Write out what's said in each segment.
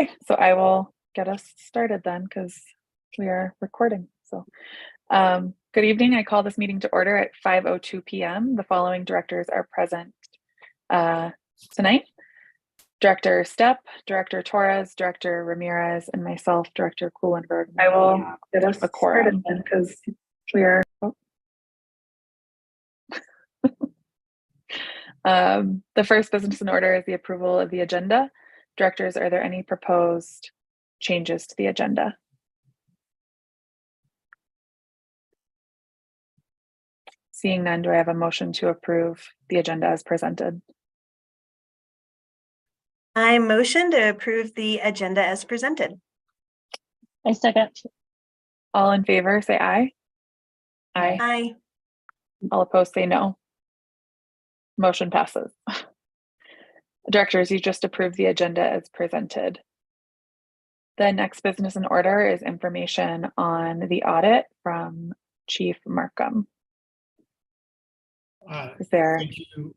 Okay, so I will get us started then because we are recording. So good evening. I call this meeting to order at 5:02 p.m. The following directors are present tonight. Director Stepp, Director Torres, Director Ramirez, and myself, Director Kuhlenberg. I will get us started then because we are. The first business in order is the approval of the agenda. Directors, are there any proposed changes to the agenda? Seeing none, do I have a motion to approve the agenda as presented? I motion to approve the agenda as presented. I second. All in favor, say aye. Aye. Aye. All opposed, say no. Motion passes. Directors, you just approved the agenda as presented. The next business in order is information on the audit from Chief Markham. Is there? Thank you.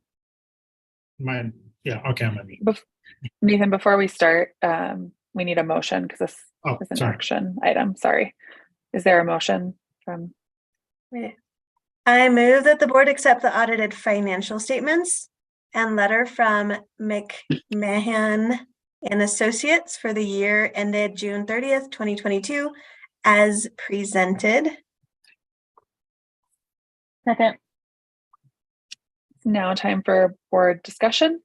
Okay, I'm ready. Nathan, before we start, we need a motion because this is an sorry. action item. Sorry. Is there a motion from? I move that the board accept the audited financial statements and letter from McMahon and Associates for the year ended June 30th, 2022 as presented. Second. It's now time for board discussion.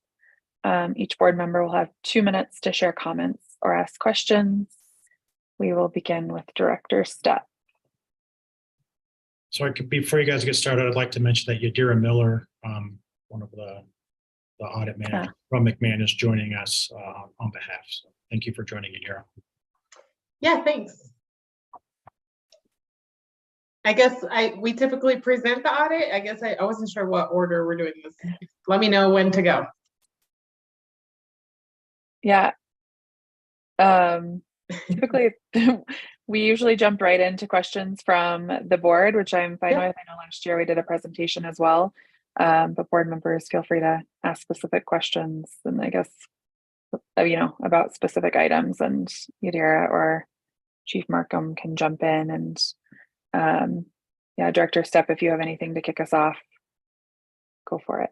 Each board member will have 2 minutes to share comments or ask questions. We will begin with Director Stepp. So before you guys get started, I'd like to mention that Yadira Miller, one of the audit managers from McMahon, is joining us on behalf. So thank you for joining, Yadira. Yeah, thanks. I guess we typically present the audit. I guess I wasn't sure what order we're doing this. Let me know when to go. Yeah. Typically, we usually jump right into questions from the board, which I'm fine with. I know last year we did a presentation as well, but board members feel free to ask specific questions, and I guess, about specific items, and Yadira or Chief Markham can jump in. And Director Stepp, if you have anything to kick us off, go for it.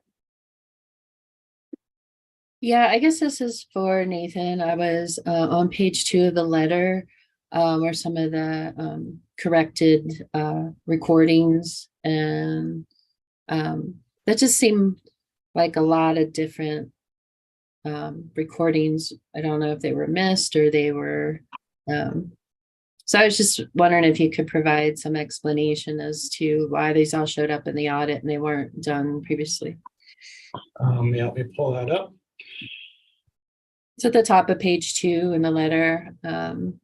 Yeah, I guess this is for Nathan. I was on page 2 of the letter where some of the corrected recordings, and that just seemed like a lot of different recordings. I don't know if they were missed or they were so I was just wondering if you could provide some explanation as to why these all showed up in the audit and they weren't done previously. Let me pull that up. It's at the top of page 2 in the letter. The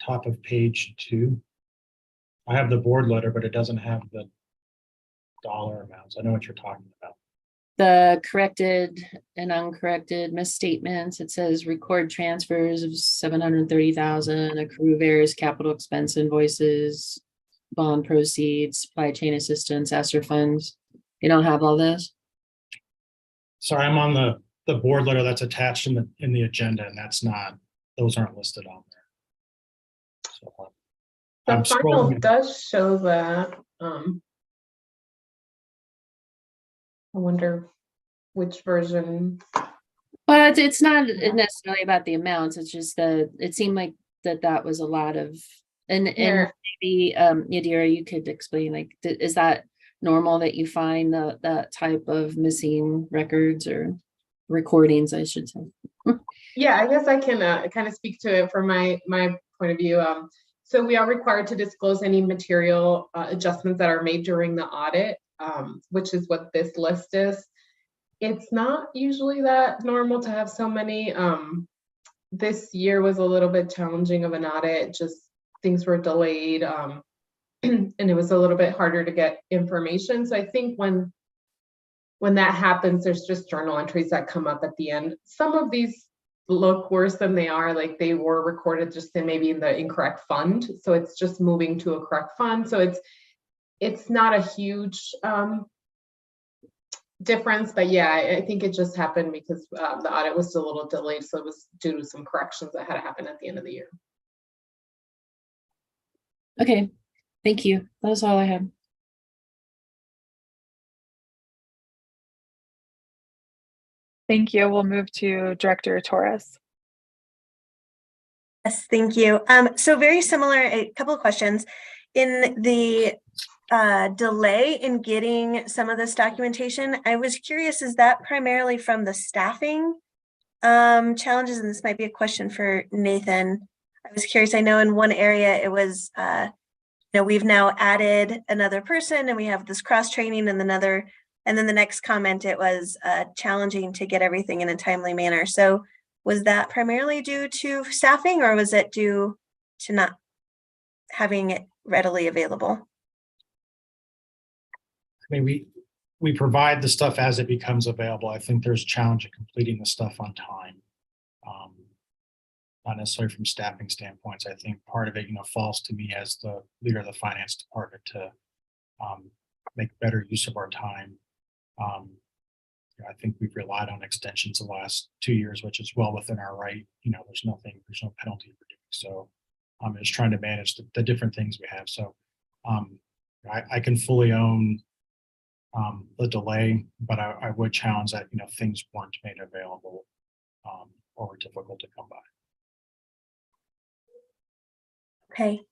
top of page 2. I have the board letter, but it doesn't have the dollar amounts. I know what you're talking about. The corrected and uncorrected misstatements. It says record transfers of 730,000, accrue various capital expense invoices, bond proceeds, supply chain assistance, ESSER funds. You don't have all this? Sorry, I'm on the board letter that's attached in the agenda, and those aren't listed on there. So The final does show that. I wonder which version. Well, it's not necessarily about the amounts. It's just that it seemed like that was a lot of, and maybe Yadira, you could explain, like, is that normal that you find that type of missing records or recordings, I should say? Yeah, I guess I can kind of speak to it from my point of view. So we are required to disclose any material adjustments that are made during the audit, which is what this list is. It's not usually that normal to have so many. This year was a little bit challenging of an audit, just things were delayed, and it was a little bit harder to get information. So I think when that happens, there's just journal entries that come up at the end. Some of these look worse than they are, like they were recorded just maybe in the incorrect fund. So it's just moving to a correct fund. So it's not a huge difference, but yeah, I think it just happened because the audit was a little delayed, so it was due to some corrections that had to happen at the end of the year. Okay, thank you. That's all I had. Thank you. We'll move to Director Torres. Yes, thank you. So very similar, a couple of questions. In the delay in getting some of this documentation, I was curious, is that primarily from the staffing challenges? And this might be a question for Nathan. I was curious, I know in one area it was, we've now added another person and we have this cross training and then the next comment, it was challenging to get everything in a timely manner. So was that primarily due to staffing, or was it due to not having it readily available? I mean, we provide the stuff as it becomes available. I think there's a challenge of completing the stuff on time. Not necessarily from staffing standpoints. I think part of it, falls to me as the leader of the finance department to make better use of our time. I think we've relied on extensions the last 2 years, which is well within our right. There's no penalty for doing so. It's trying to manage the different things we have. So I can fully own the delay, but I would challenge that, things weren't made available or were difficult to come by. Okay.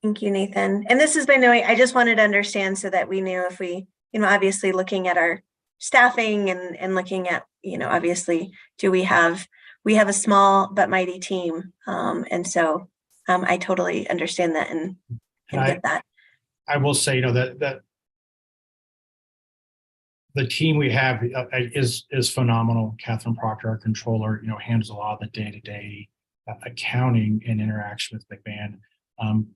Thank you, Nathan. And this is by knowing, I just wanted to understand so that we knew if we, obviously looking at our staffing and looking at, obviously, we have a small but mighty team. And so I totally understand that and get that. I will say, that the team we have is phenomenal. Catherine Proctor, our controller, handles a lot of the day-to-day accounting and interaction with McMahon.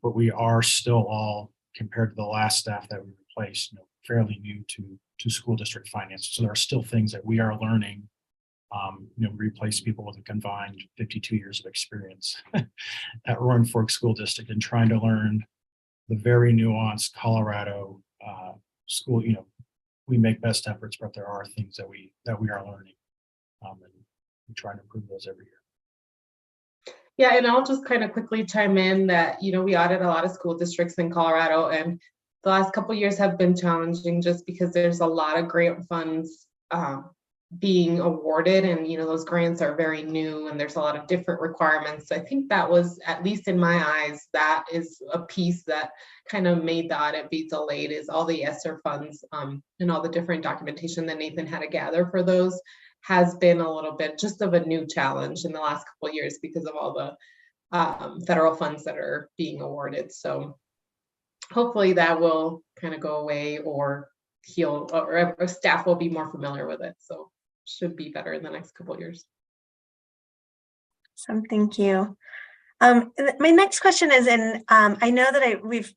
But we are still all, compared to the last staff that we replaced, fairly new to school district finance. So there are still things that we are learning. Replace people with a combined 52 years of experience at Roaring Fork School District and trying to learn the very nuanced Colorado school. We make best efforts, but there are things that we are learning, and we try to improve those every year. Yeah, and I'll just kind of quickly chime in that, we audit a lot of school districts in Colorado, and the last couple of years have been challenging just because there's a lot of grant funds being awarded, and those grants are very new and there's a lot of different requirements. I think that was, at least in my eyes, that is a piece that kind of made the audit be delayed, is all the ESSER funds and all the different documentation that Nathan had to gather for those has been a little bit just of a new challenge in the last couple of years because of all the federal funds that are being awarded. So hopefully that will kind of go away or heal, or staff will be more familiar with it. So should be better in the next couple of years. Awesome, thank you. My next question is, I know that we've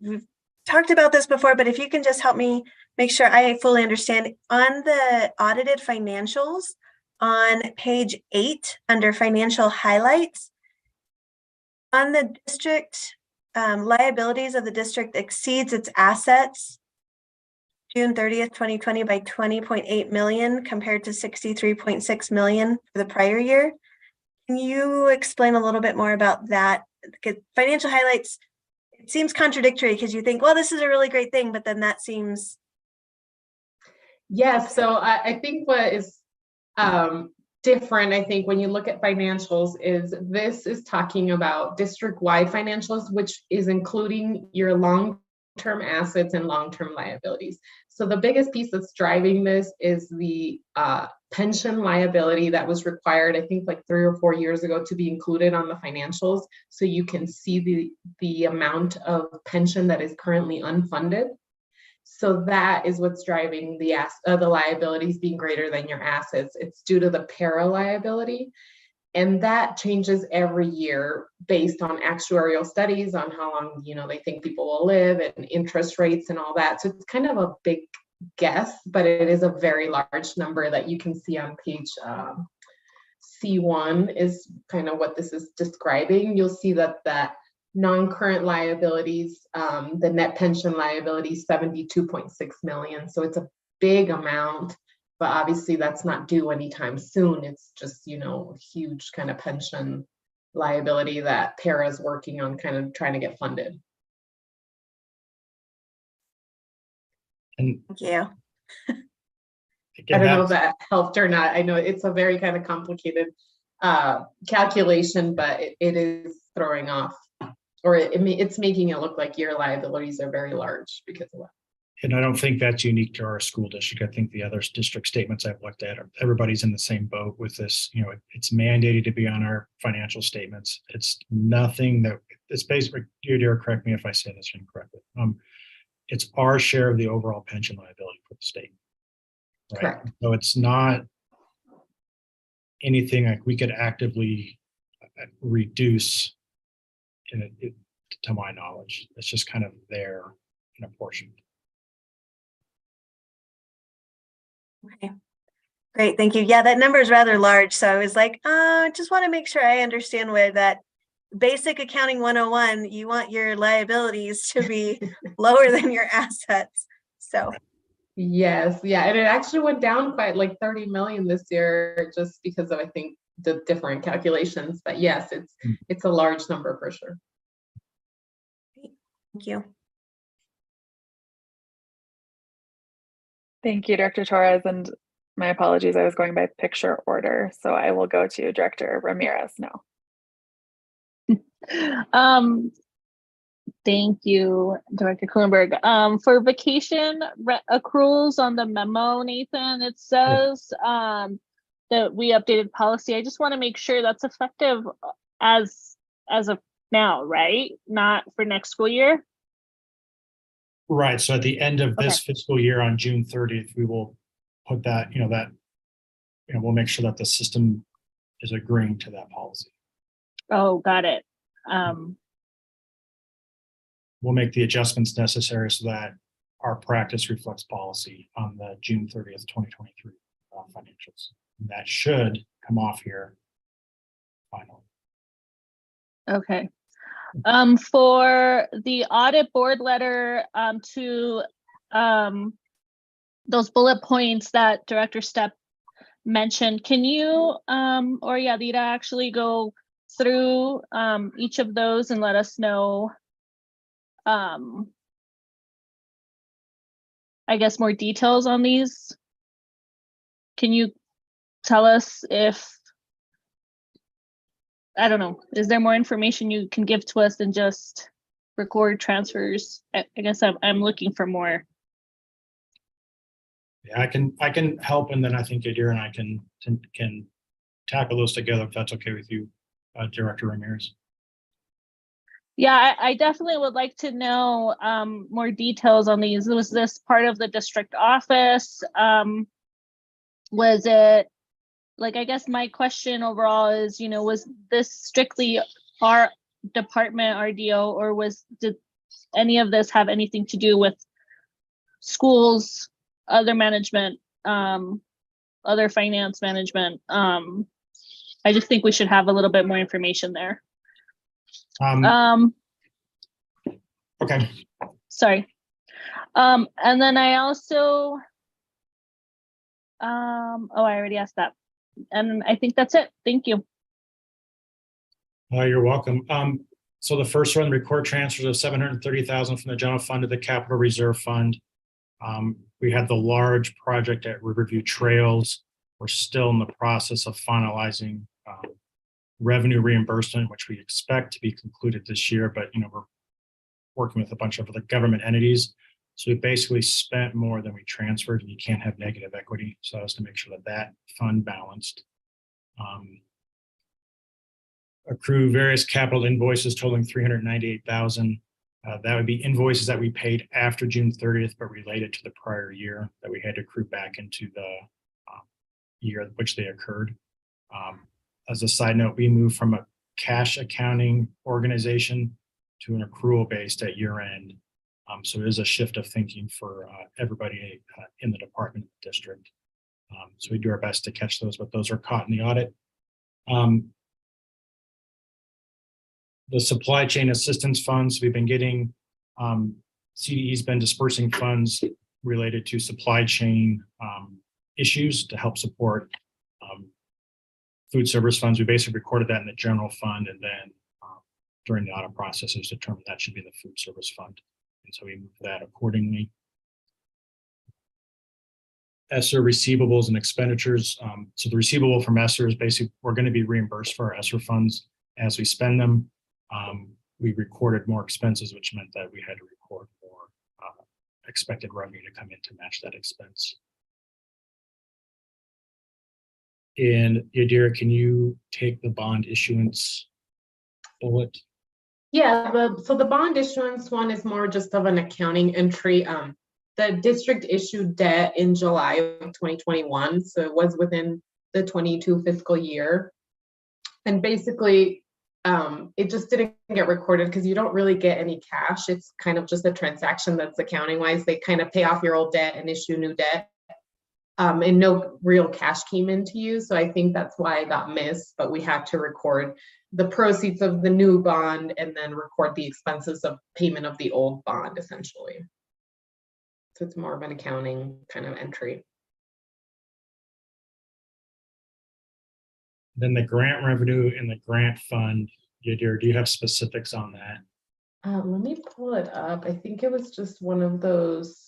talked about this before, but if you can just help me make sure I fully understand. On the audited financials on page 8 under financial highlights, on the district liabilities of the district exceeds its assets June 30th, 2020 by 20.8 million compared to 63.6 million for the prior year. Can you explain a little bit more about that? Because financial highlights, it seems contradictory because you think, well, this is a really great thing, but then that seems. Yes, so I think what is different, I think, when you look at financials is this is talking about district-wide financials, which is including your long-term assets and long-term liabilities. So the biggest piece that's driving this is the pension liability that was required, I think like 3 or 4 years ago, to be included on the financials. So you can see the amount of pension that is currently unfunded. So that is what's driving the liabilities being greater than your assets. It's due to the para liability. And that changes every year based on actuarial studies on how long, they think people will live and interest rates and all that. So it's kind of a big guess, but it is a very large number that you can see on page C1 is kind of what this is describing. You'll see that non-current liabilities, the net pension liability, 72.6 million. So it's a big amount, but obviously that's not due anytime soon. It's just, a huge kind of pension liability that para is working on kind of trying to get funded. And Thank you. again, I don't know if that helped or not. I know it's a very kind of complicated calculation, but it is throwing off, or it's making it look like your liabilities are very large because of that. And I don't think that's unique to our school district. I think the other district statements I've looked at, everybody's in the same boat with this. It's mandated to be on our financial statements. It's nothing that it's basically, you correct me if I say this incorrectly. It's our share of the overall pension liability for the state. Right. Correct. So it's not anything like we could actively reduce to my knowledge. It's just kind of there in a portion. Okay. Great, thank you. Yeah, that number is rather large. So I was like, I just want to make sure I understand where that basic accounting 101, you want your liabilities to be lower than your assets. So Yes, yeah, and it actually went down quite like 30 million this year just because of, I think, the different calculations. But yes, it's a large number for sure. thank you. Thank you, Director Torres, and my apologies, I was going by picture order, so I will go to Director Ramirez now. Thank you, Director Kuhlenberg. For vacation accruals on the memo, Nathan, it says that we updated policy. I just want to make sure that's effective as of now, right? Not for next school year? Right. So at the end of this fiscal year on June 30th, we will put that, we'll make sure that the system is agreeing to that policy. Oh, got it. We'll make the adjustments necessary so that our practice reflects policy on the June 30th, 2023 financials. And that should come off here finally. Okay. For the audit board letter to those bullet points that Director Stepp mentioned, can you or Yadira actually go through each of those and let us know I guess more details on these? Can you tell us if, I don't know, is there more information you can give to us than just record transfers? I guess I'm looking for more. Yeah, I can help, and then I think Yadira and I can tackle those together if that's okay with you, Director Ramirez. Yeah, I definitely would like to know more details on these. Was this part of the district office? Was it, like, I guess my question overall is, was this strictly our department, our deal, or did any of this have anything to do with schools, other management, other finance management? I just think we should have a little bit more information there. Okay. Sorry. And then I also, I already asked that. And I think that's it. Thank you. You're welcome. So the first one, record transfers of 730,000 from the general fund to the capital reserve fund. We had the large project at Riverview Trails. We're still in the process of finalizing revenue reimbursement, which we expect to be concluded this year, but we're working with a bunch of other government entities. So we basically spent more than we transferred, and you can't have negative equity. So as to make sure that fund balanced. Accrue various capital invoices totaling 398,000. That would be invoices that we paid after June 30th, but related to the prior year that we had to accrue back into the year which they occurred. As a side note, we moved from a cash accounting organization to an accrual based at year end. So it is a shift of thinking for everybody in the department district. So we do our best to catch those, but those are caught in the audit. The supply chain assistance funds, we've been getting, CDE's been dispersing funds related to supply chain issues to help support food service funds. We basically recorded that in the general fund, and then during the audit process, it was determined that should be the food service fund. And so we moved that accordingly. ESSER receivables and expenditures. So the receivable from ESSER is basically, we're going to be reimbursed for our ESSER funds as we spend them. We recorded more expenses, which meant that we had to record more expected revenue to come in to match that expense. And Yadira, can you take the bond issuance bullet? Yeah, so the bond issuance one is more just of an accounting entry. The district issued debt in July of 2021, so it was within the 22 fiscal year. And basically, it just didn't get recorded because you don't really get any cash. It's kind of just a transaction that's accounting wise. They kind of pay off your old debt and issue new debt. And no real cash came into you. So I think that's why it got missed, but we had to record the proceeds of the new bond and then record the expenses of payment of the old bond, essentially. So it's more of an accounting kind of entry. Then the grant revenue in the grant fund, Yadira, do you have specifics on that? Let me pull it up. I think it was just one of those.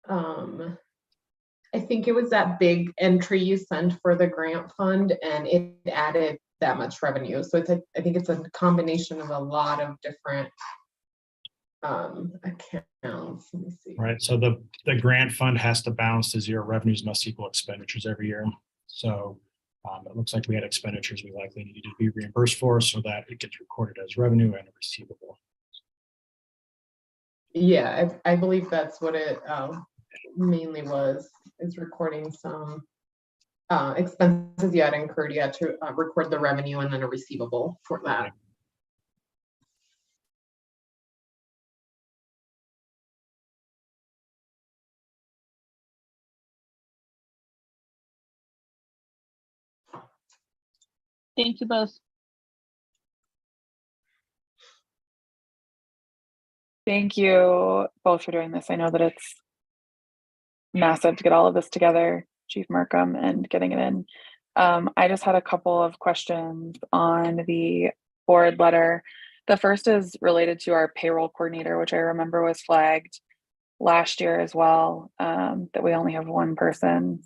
I think it was that big entry you sent for the grant fund, and it added that much revenue. So it's I think it's a combination of a lot of different accounts. Let me see. Right. So the grant fund has to balance to zero. Revenues must equal expenditures every year. So it looks like we had expenditures we likely needed to be reimbursed for, so that it gets recorded as revenue and a receivable. Yeah, I believe that's what it mainly was, is recording some expenses you had incurred. You had to record the revenue and then a receivable for that. Thank you both. Thank you both for doing this. I know that it's massive to get all of this together, Chief Markham, and getting it in. I just had a couple of questions on the board letter. The first is related to our payroll coordinator, which I remember was flagged last year as well, that we only have one person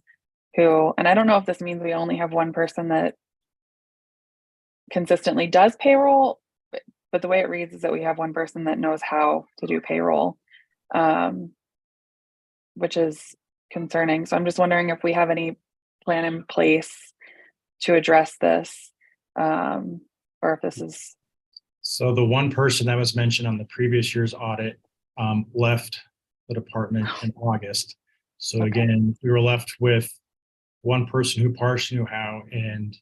who, and I don't know if this means we only have one person that consistently does payroll, but the way it reads is that we have one person that knows how to do payroll, which is concerning. So I'm just wondering if we have any plan in place to address this, or if this is. So the one person that was mentioned on the previous year's audit left the department in August. So Okay. again, we were left with one person who partially knew how, and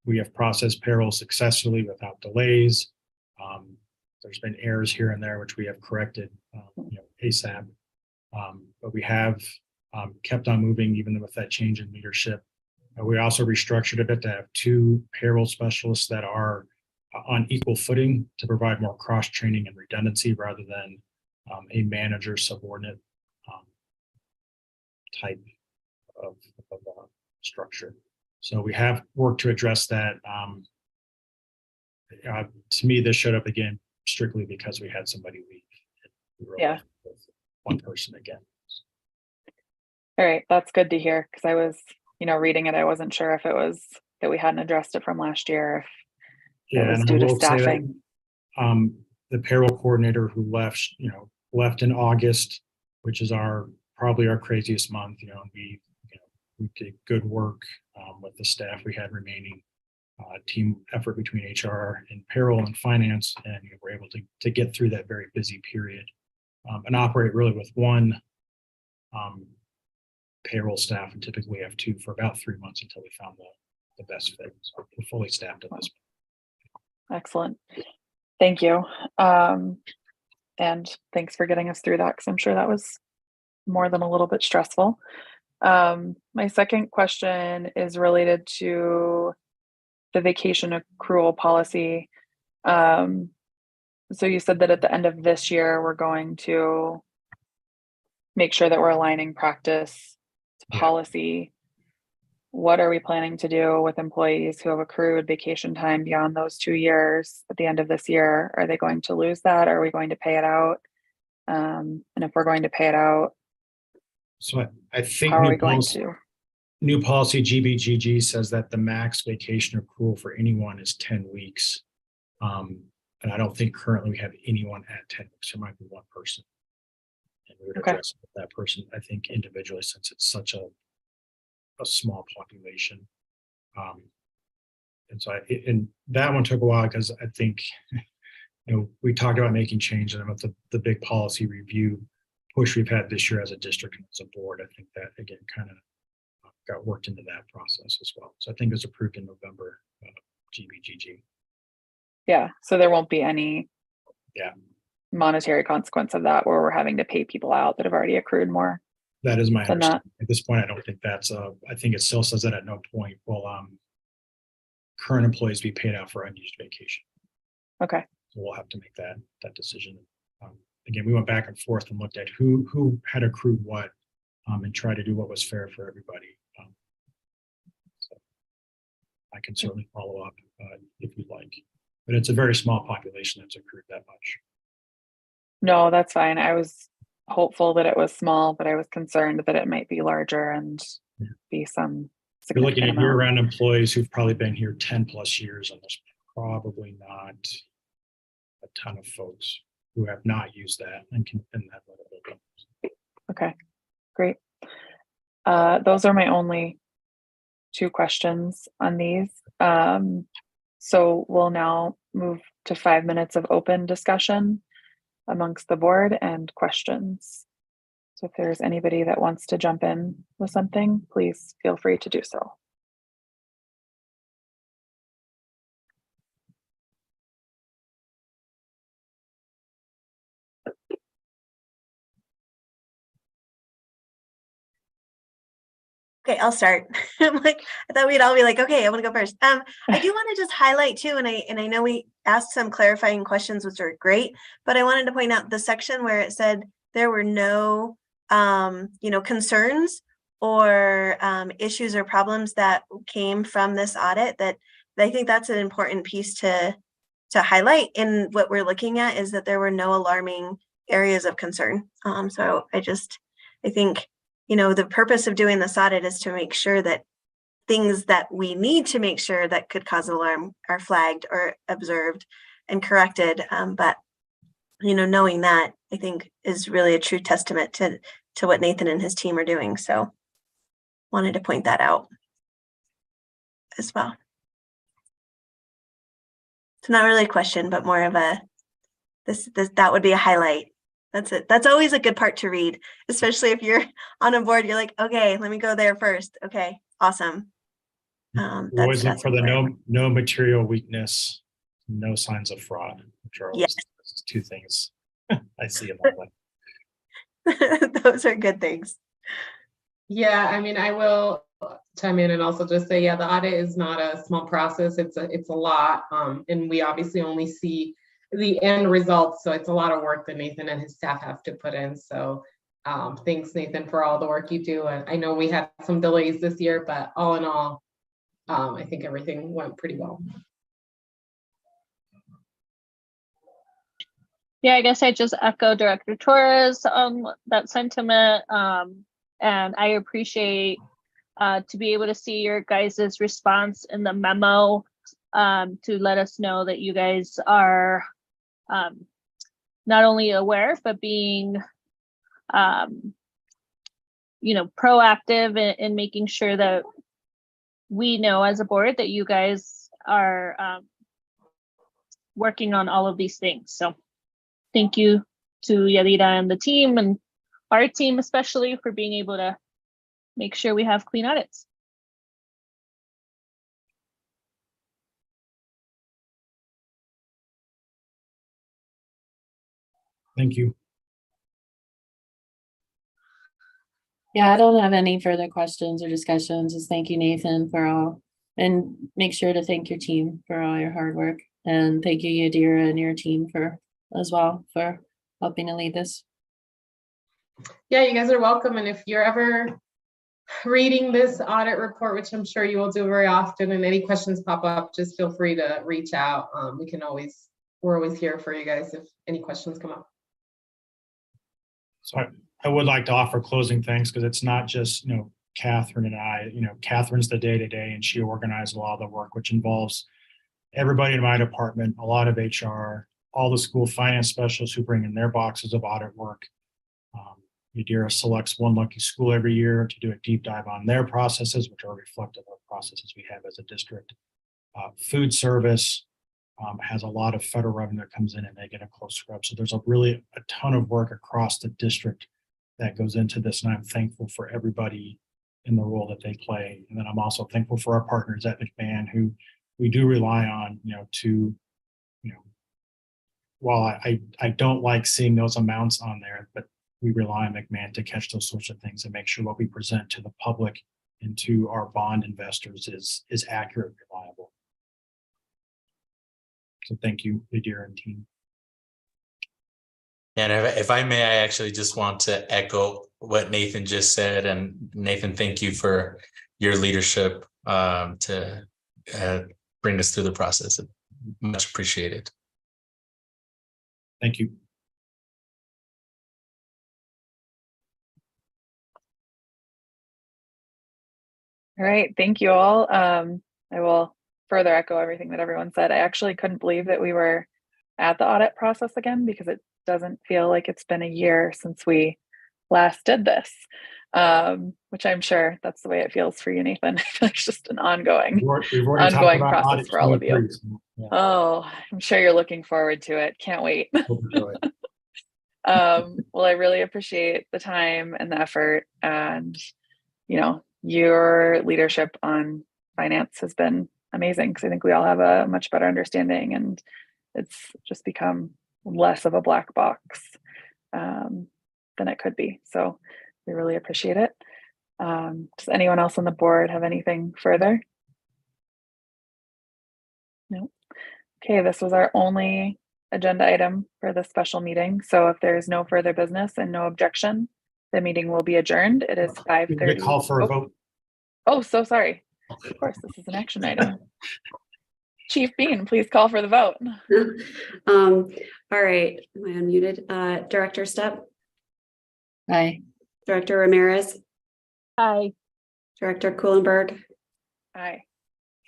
we have processed payroll successfully without delays. There's been errors here and there, which we have corrected ASAP. But we have kept on moving even with that change in leadership. We also restructured a bit to have two payroll specialists that are on equal footing to provide more cross-training and redundancy rather than a manager subordinate type of structure. So we have worked to address that. To me, this showed up again strictly because we had somebody leave. We were left with one person again. All right, that's good to hear, because I was, reading it, I wasn't sure if it was that we hadn't addressed it from last year, if it was due to staffing. The payroll coordinator who left, left in August, which is probably our craziest month. We did good work with the staff we had remaining, team effort between HR and payroll and finance, and we were able to get through that very busy period and operate really with one payroll staff, and typically have two for about 3 months until we found the best fit. So we're fully staffed at this point. Excellent. Thank you. And thanks for getting us through that, because I'm sure that was more than a little bit stressful. My second question is related to the vacation accrual policy. So you said that at the end of this year, we're going to make sure that we're aligning practice to Yeah. policy. What are we planning to do with employees who have accrued vacation time beyond those 2 years at the end of this year? Are they going to lose that? Are we going to pay it out? And if we're going to pay it out, So I think how are we going to? new policy GBGG says that the max vacation accrual for anyone is 10 weeks. And I don't think currently we have anyone at 10 weeks. There might be one person. And we would Okay. address that person, I think, individually, since it's such a small population. And so and that one took a while because I think, we talked about making change and about the big policy review push we've had this year as a district and as a board. I think that again kind of got worked into that process as well. So I think it was approved in November, GBGG. Yeah, so there won't be any Yeah. monetary consequence of that where we're having to pay people out that have already accrued more. That is my Than that. understanding. At this point, I don't think that's I think it still says that at no point will current employees be paid out for unused vacation. Okay. So we'll have to make that decision. Again, we went back and forth and looked at who had accrued what, and tried to do what was fair for everybody. So I can certainly follow up if you'd like, but it's a very small population that's accrued that much. No, that's fine. I was hopeful that it was small, but I was concerned that it might be larger and be some You're looking significant at amount. year-round employees who've probably been here 10 plus years, and there's probably not a ton of folks who have not used that and can and have that. Okay, great. Those are my only 2 questions on these. So we'll now move to 5 minutes of open discussion amongst the board and questions. So if there's anybody that wants to jump in with something, please feel free to do so. Okay, I'll start. I'm like, I thought we'd all be like, okay, I want to go first. I do want to just highlight too, and I know we asked some clarifying questions, which are great, but I wanted to point out the section where it said there were no, concerns or issues or problems that came from this audit. That I think that's an important piece to highlight. And what we're looking at is that there were no alarming areas of concern. So I think, the purpose of doing this audit is to make sure that things that we need to make sure that could cause alarm are flagged or observed and corrected. But, knowing that, I think is really a true testament to what Nathan and his team are doing. So wanted to point that out as well. It's not really a question, but more of a, that would be a highlight. That's it. That's always a good part to read, especially if you're on a board. You're like, okay, let me go there first. Okay, awesome. Always look for the no material weakness, no signs of fraud, which are always 2 things I see about that. Those are good things. Yeah, I mean, I will chime in and also just say, the audit is not a small process. It's a lot, and we obviously only see the end results. So it's a lot of work that Nathan and his staff have to put in. So thanks, Nathan, for all the work you do. And I know we had some delays this year, but all in all, I think everything went pretty well. Yeah, I guess I just echo Director Torres on that sentiment. And I appreciate to be able to see your guys' response in the memo to let us know that you guys are not only aware, but being, proactive in making sure that we know as a board that you guys are working on all of these things. So thank you to Yadira and the team and our team, especially for being able to make sure we have clean audits. Thank you. Yeah, I don't have any further questions or discussions. Just thank you, Nathan, for all, and make sure to thank your team for all your hard work. And thank you, Yadira, and your team for as well for helping to lead this. Yeah, you guys are welcome. And if you're ever reading this audit report, which I'm sure you will do very often, and any questions pop up, just feel free to reach out. We're always here for you guys if any questions come up. So I would like to offer closing thanks, because it's not just, Catherine and I, Catherine's the day-to-day, and she organized a lot of the work, which involves everybody in my department, a lot of HR, all the school finance specialists who bring in their boxes of audit work. Yadira selects one lucky school every year to do a deep dive on their processes, which are reflective of processes we have as a district. Food service has a lot of federal revenue that comes in, and they get a close scrub. So there's a ton of work across the district that goes into this, and I'm thankful for everybody in the role that they play. And then I'm also thankful for our partners at McMahon, who we do rely on, while I don't like seeing those amounts on there, but we rely on McMahon to catch those sorts of things and make sure what we present to the public and to our bond investors is accurate and reliable. So thank you, Yadira and team. And if I may, I actually just want to echo what Nathan just said. And Nathan, thank you for your leadership to bring us through the process. Much appreciated. Thank you. All right, thank you all. I will further echo everything that everyone said. I actually couldn't believe that we were at the audit process again, because it doesn't feel like it's been a year since we last did this, which I'm sure that's the way it feels for you, Nathan. It's just an ongoing process for all of you. Yeah. Oh, I'm sure you're looking forward to it. Can't wait. Well, I really appreciate the time and the effort, and your leadership on finance has been amazing, because I think we all have a much better understanding, and it's just become less of a black box than it could be. So we really appreciate it. Does anyone else on the board have anything further? No. Okay, this was our only agenda item for this special meeting. So if there's no further business and no objection, the meeting will be adjourned. It is 5:30. Call for a vote. Oh, so sorry. Of course, this is an action item. Chief Bean, please call for the vote. All right, am I unmuted? Director Stepp? Aye. Director Ramirez? Aye. Director Kuhlenberg? Aye.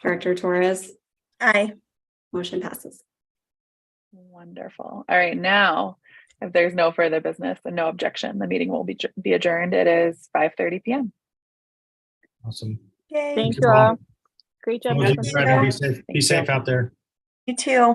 Director Torres? Aye. Motion passes. Wonderful. All right, now, if there's no further business and no objection, the meeting will be adjourned. It is 5:30 p.m. Awesome. Yay. Thank you all. Great job. Be safe out there. You too.